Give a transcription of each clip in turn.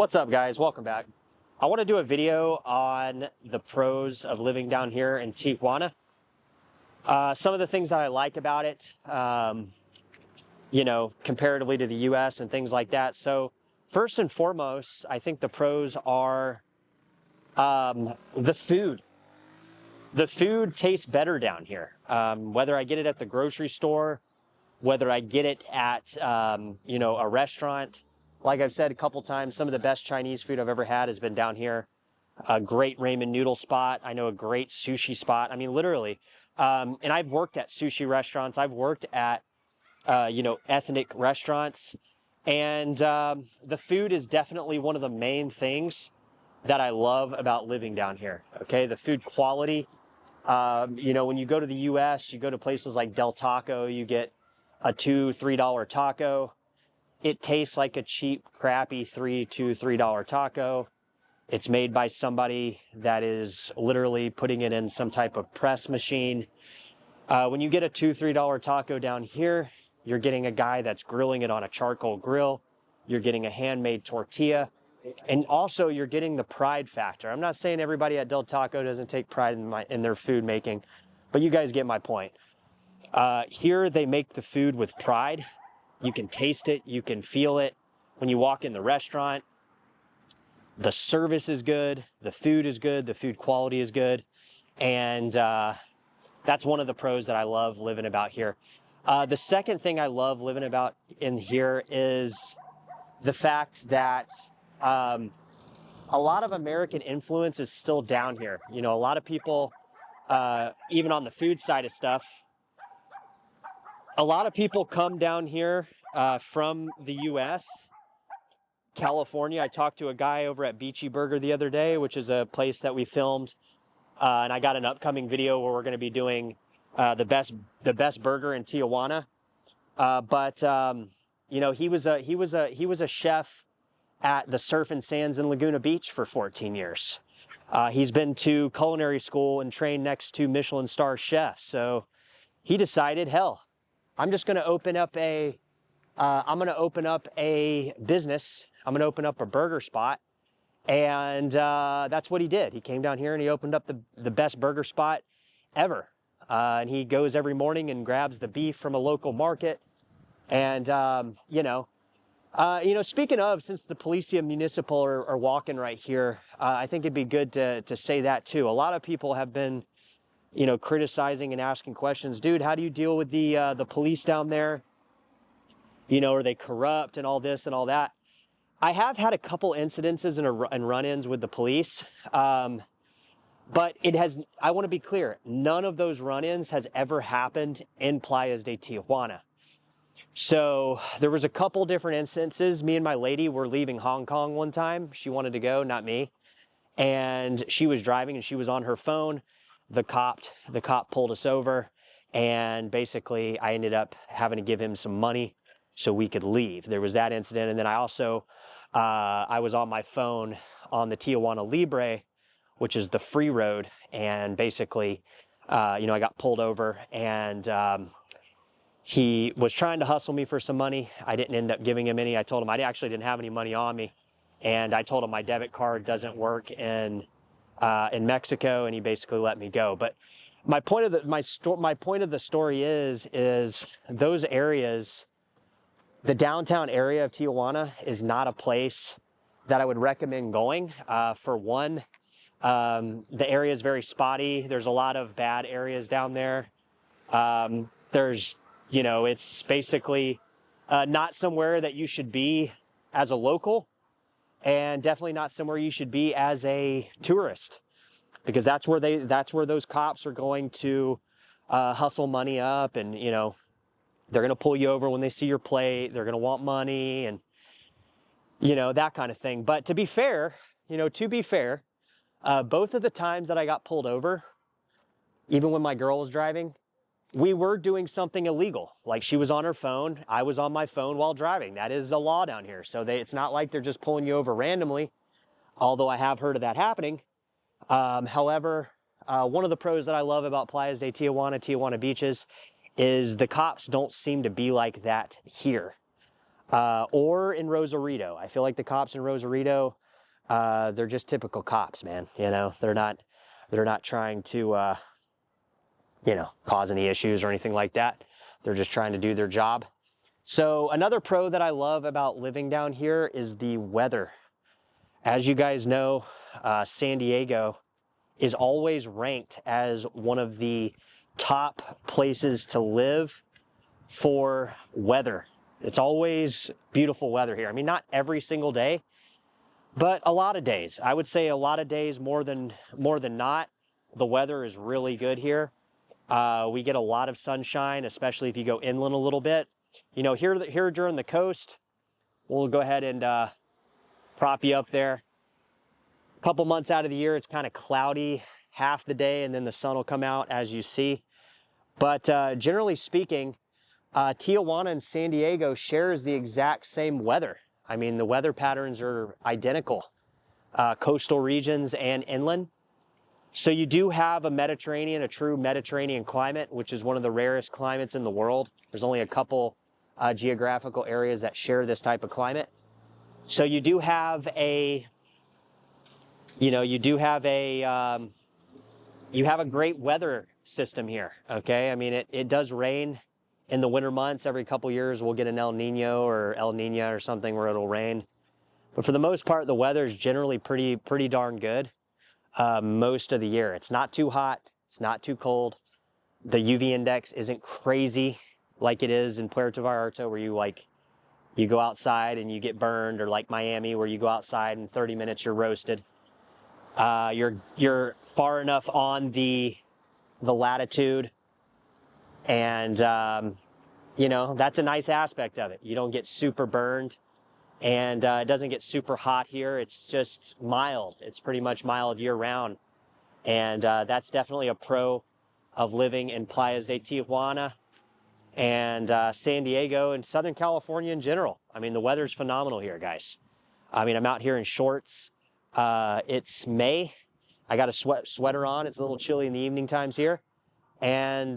What's up, guys? Welcome back. I want to do a video on the pros of living down here in Tijuana. Some of the things that I like about it, comparatively to the US and things like that. So first and foremost, I think the pros are the food. The food tastes better down here. Whether I get it at the grocery store, whether I get it at, a restaurant. Like I've said a couple times, some of the best Chinese food I've ever had has been down here. A great ramen noodle spot. I know a great sushi spot. I mean, literally. And I've worked at sushi restaurants. I've worked at, ethnic restaurants. And the food is definitely one of the main things that I love about living down here. Okay, the food quality. When you go to the US, you go to places like Del Taco, you get a $2, $3 taco. It tastes like a cheap, crappy $2, $3 taco. It's made by somebody that is literally putting it in some type of press machine. When you get a $2, $3 taco down here, you're getting a guy that's grilling it on a charcoal grill. You're getting a handmade tortilla. And also you're getting the pride factor. I'm not saying everybody at Del Taco doesn't take pride in their food making, but you guys get my point. Here they make the food with pride. You can taste it, you can feel it when you walk in the restaurant. The service is good, the food is good, the food quality is good. And that's one of the pros that I love living about here. The second thing I love living about in here is the fact that a lot of American influence is still down here. You know, a lot of people, even on the food side of stuff, a lot of people come down here from the US, California. I talked to a guy over at Beachy Burger the other day, which is a place that we filmed. And I got an upcoming video where we're going to be doing the best burger in Tijuana. He was a chef at the Surf and Sands in Laguna Beach for 14 years. He's been to culinary school and trained next to Michelin star chefs. So he decided, hell, I'm just going to open up a business. I'm going to open up a burger spot. And that's what he did. He came down here and he opened up the best burger spot ever. And he goes every morning and grabs the beef from a local market. And, speaking of, since the Policia Municipal are walking right here, I think it'd be good to say that too. A lot of people have been, criticizing and asking questions. Dude, how do you deal with the police down there? Are they corrupt and all this and all that? I have had a couple incidences and run-ins with the police, but I want to be clear, none of those run-ins has ever happened in Playas de Tijuana. So there was a couple different instances. Me and my lady were leaving Hong Kong one time. She wanted to go, not me. And she was driving and she was on her phone. The cop pulled us over, and basically I ended up having to give him some money so we could leave. There was that incident. And then I also, I was on my phone on the Tijuana Libre, which is the free road. And basically, I got pulled over, and he was trying to hustle me for some money. I didn't end up giving him any. I told him I actually didn't have any money on me. And I told him my debit card doesn't work in Mexico, and he basically let me go. But my point of the story is those areas, the downtown area of Tijuana is not a place that I would recommend going. For one, the area is very spotty. There's a lot of bad areas down there. It's basically not somewhere that you should be as a local, and definitely not somewhere you should be as a tourist, because that's where those cops are going to hustle money up, and they're going to pull you over when they see your plate. They're going to want money and, that kind of thing. But to be fair, both of the times that I got pulled over, even when my girl was driving, we were doing something illegal. Like, she was on her phone, I was on my phone while driving. That is a law down here. So it's not like they're just pulling you over randomly, although I have heard of that happening. However, one of the pros that I love about Playas de Tijuana Beaches, is the cops don't seem to be like that here. or in Rosarito. I feel like the cops in Rosarito, they're just typical cops, man. You know, they're not trying to, you know, cause any issues or anything like that. They're just trying to do their job. So another pro that I love about living down here is the weather. As you guys know, San Diego is always ranked as one of the top places to live for weather. It's always beautiful weather here. I mean, not every single day, but a lot of days. I would say a lot of days, more than not, the weather is really good here. We get a lot of sunshine, especially if you go inland a little bit. You know, here during the coast, we'll go ahead and prop you up there. A couple months out of the year, it's kind of cloudy half the day, and then the sun will come out, as you see. But generally speaking, Tijuana and San Diego shares the exact same weather. I mean, the weather patterns are identical, coastal regions and inland. So you do have a true Mediterranean climate, which is one of the rarest climates in the world. There's only a couple geographical areas that share this type of climate. So you do have a, you have a great weather system here, okay? I mean, it does rain in the winter months. Every couple years we'll get an El Nino or El Nina or something where it'll rain. But for the most part, the weather is generally pretty darn good most of the year. It's not too hot, it's not too cold. The UV index isn't crazy like it is in Puerto Vallarta, where you go outside and you get burned, or like Miami, where you go outside in 30 minutes you're roasted. You're far enough on the latitude, and you know, that's a nice aspect of it. You don't get super burned, and it doesn't get super hot here. It's just mild. It's pretty much mild year round, and that's definitely a pro of living in Playas de Tijuana and San Diego and Southern California in general. I mean, the weather's phenomenal here, guys. I mean, I'm out here in shorts. It's May. I got a sweater on. It's a little chilly in the evening times here. And,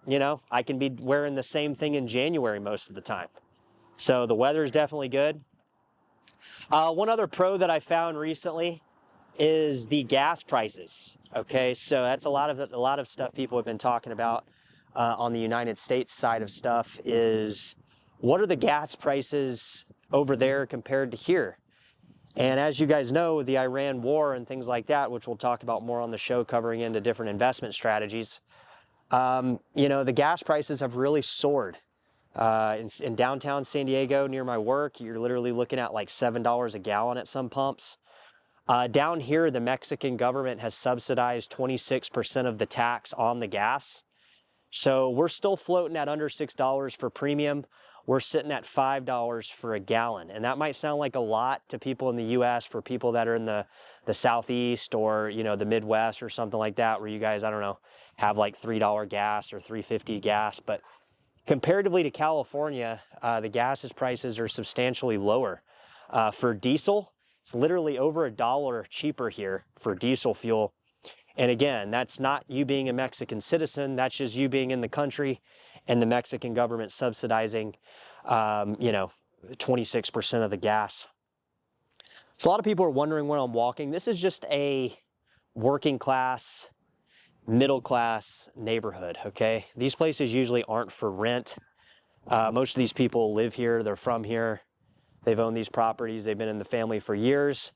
you know, I can be wearing the same thing in January most of the time. So the weather is definitely good. One other pro that I found recently is the gas prices. Okay, so that's a lot of stuff people have been talking about on the United States side of stuff, is what are the gas prices over there compared to here? And as you guys know, the Iran war and things like that, which we'll talk about more on the show, covering into different investment strategies, you know, the gas prices have really soared. In downtown San Diego, near my work, you're literally looking at like $7 a gallon at some pumps. Down here, the Mexican government has subsidized 26% of the tax on the gas. So we're still floating at under $6 for premium. We're sitting at $5 for a gallon. And that might sound like a lot to people in the US, for people that are in the Southeast or, you know, the Midwest or something like that, where you guys, I don't know, have like $3 gas or $3.50 gas. But comparatively to California, the gas prices are substantially lower. For diesel, it's literally over $1 cheaper here for diesel fuel. And again, that's not you being a Mexican citizen, that's just you being in the country and the Mexican government subsidizing, you know, 26% of the gas. So a lot of people are wondering where I'm walking. This is just a working class, middle class neighborhood, okay? These places usually aren't for rent. Most of these people live here, they're from here. They've owned these properties, they've been in the family for years.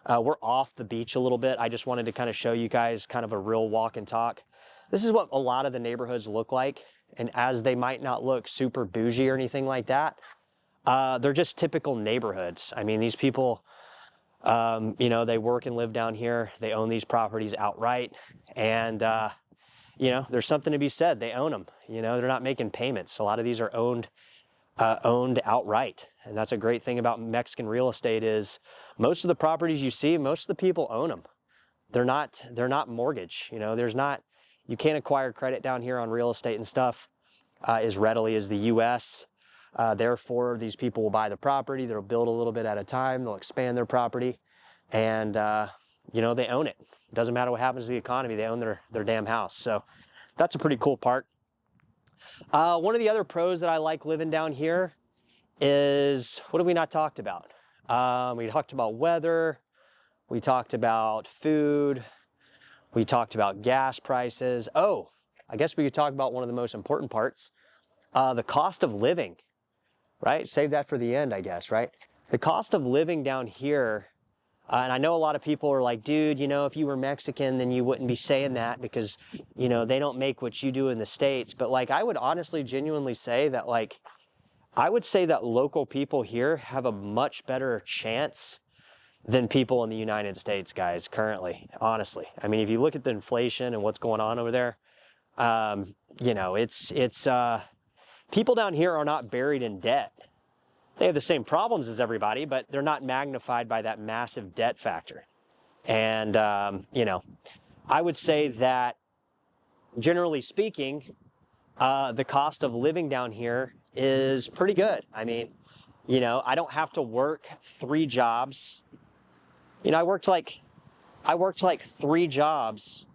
We're off the beach a little bit. I just wanted to kind of show you guys kind of a real walk and talk. This is what a lot of the neighborhoods look like. And as they might not look super bougie or anything like that, they're just typical neighborhoods. I mean, these people, you know, they work and live down here. They own these properties outright. And, you know, there's something to be said. They own them. You know, they're not making payments. A lot of these are owned outright. And that's a great thing about Mexican real estate, is most of the properties you see, most of the people own them. They're not mortgage. You know, you can't acquire credit down here on real estate and stuff as readily as the US. Therefore, these people will buy the property, they'll build a little bit at a time, they'll expand their property, and you know, they own it. It doesn't matter what happens to the economy, they own their damn house. So that's a pretty cool part. One of the other pros that I like living down here is, what have we not talked about? We talked about weather, we talked about food, we talked about gas prices. Oh, I guess we could talk about one of the most important parts, the cost of living, right? Save that for the end, I guess, right? The cost of living down here, and I know a lot of people are like, dude, you know, if you were Mexican, then you wouldn't be saying that because, you know, they don't make what you do in the States. But like, I would honestly, genuinely say that, like, I would say that local people here have a much better chance than people in the United States, guys, currently, honestly. I mean, if you look at the inflation and what's going on over there, you know, people down here are not buried in debt. They have the same problems as everybody, but they're not magnified by that massive debt factor. And, you know, I would say that, generally speaking, the cost of living down here is pretty good. I mean, you know, I don't have to work 3 jobs. You know, I worked like 3 jobs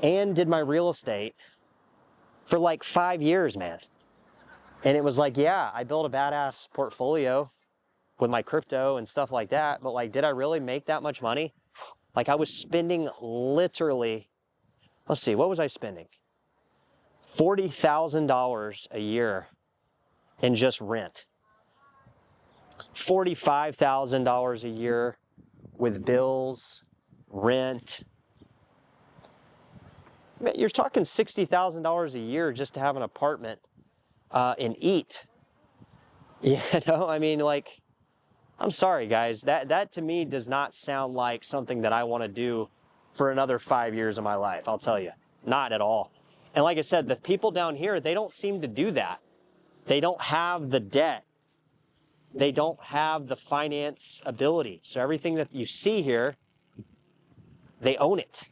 and did my real estate for like 5 years, man. And it was like, yeah, I built a badass portfolio with my crypto and stuff like that. But like, did I really make that much money? Like, I was spending literally, let's see, what was I spending? $40,000 a year in just rent. $45,000 a year with bills, rent. Man, you're talking $60,000 a year just to have an apartment and eat. You know, I mean, like, I'm sorry, guys. That to me does not sound like something that I want to do for another 5 years of my life. I'll tell you, not at all. And like I said, the people down here, they don't seem to do that. They don't have the debt. They don't have the finance ability. So everything that you see here, they own it.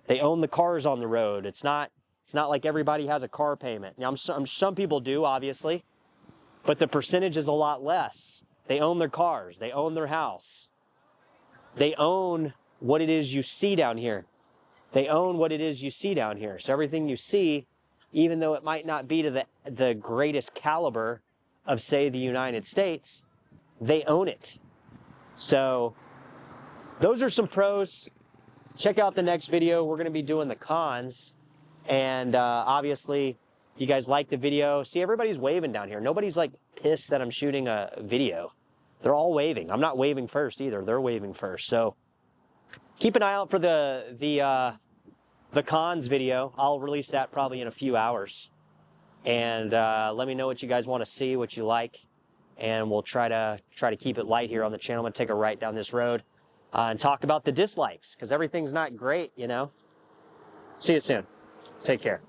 They own the cars on the road. It's not like everybody has a car payment. Now, some people do, obviously, but the percentage is a lot less. They own their cars. They own their house. They own what it is you see down here. They own what it is you see down here. So everything you see, even though it might not be to the greatest caliber of, say, the United States, they own it. So those are some pros. Check out the next video. We're going to be doing the cons. And obviously, you guys like the video. See, everybody's waving down here. Nobody's like pissed that I'm shooting a video. They're all waving. I'm not waving first either. They're waving first. So keep an eye out for the cons video. I'll release that probably in a few hours. And let me know what you guys want to see, what you like. And we'll try to keep it light here on the channel. I'm going to take a right down this road and talk about the dislikes, because everything's not great, you know. See you soon. Take care.